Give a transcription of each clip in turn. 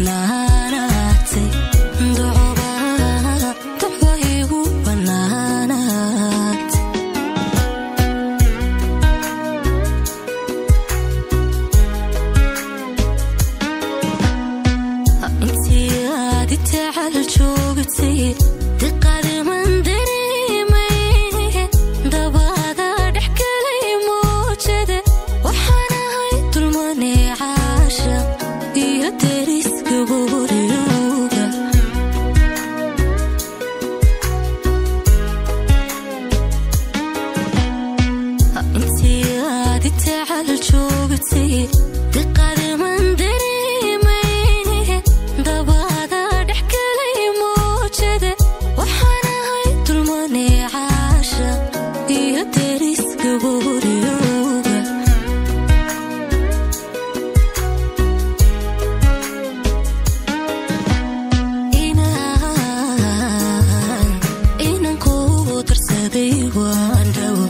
banaanaatay ducba igu banaanaatay intii aad tacal joogtay diqad man dareemay dabada dhex galay moojada waxaan ahay dulmane caashiq iyo deriska buuriyooga intii aad tacal joogtay diqad man dareemay dabada dhex galay moojada waxaan ahay dulmane caashiq iyo deriska buuriyooga inaan ku darsaday waan dhawo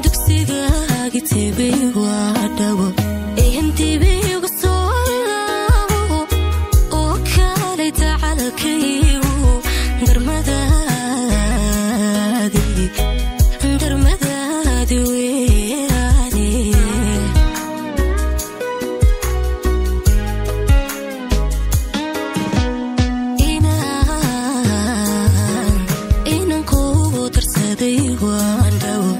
dugsigaagi tebay waa dhawo intibigu soo laabo oo kaalay tacalkaygu darmadaadi weeraane inaan ku darsaday waan dhawo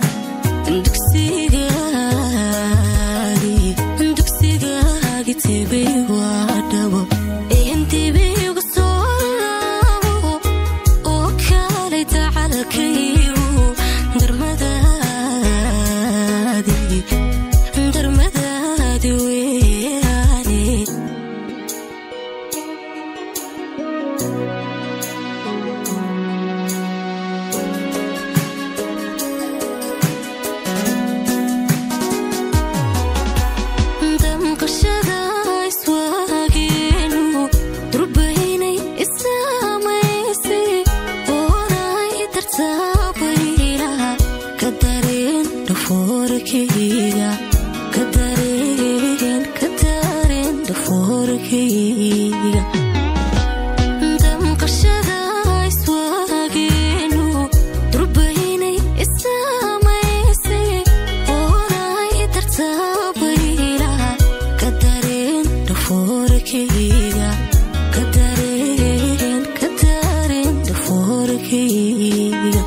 dugsigaagi tebay waa dhawo intibigu soo laabo oo kaalay tacalkaygu darmadaadi weeraane damqashada iswaageenu durbaynay isaamaysay oonay tartaabayla ka dareen dhafoorkayga ka dareen dhafoorkayga damqashada iswaageenu durbaynay isaamaysay oonay tartaabayla ka dareen dhafoorkayga ka dareen dhafoorkayga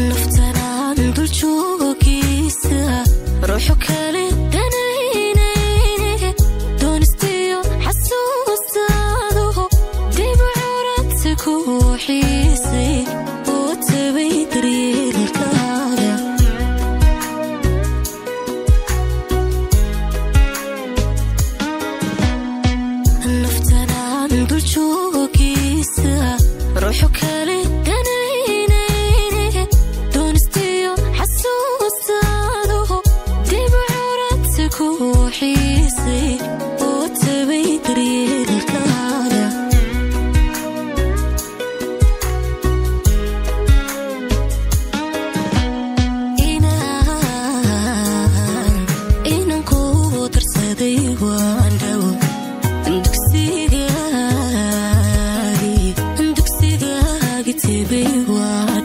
naftanaan dul joogiisa ruuxu kale danaynay doonistiyo xasuustaadu dib u curagta ku xiisay oo tabay daryeelkaaga naftanaan dul joogiisa ruuxu kale danaynay doonistiyo xasuustaadu dib u curagta ku xiisay oo tabay daryeelkaaga inaan ku darsaday waan dhawo dugsigaagi tebay waa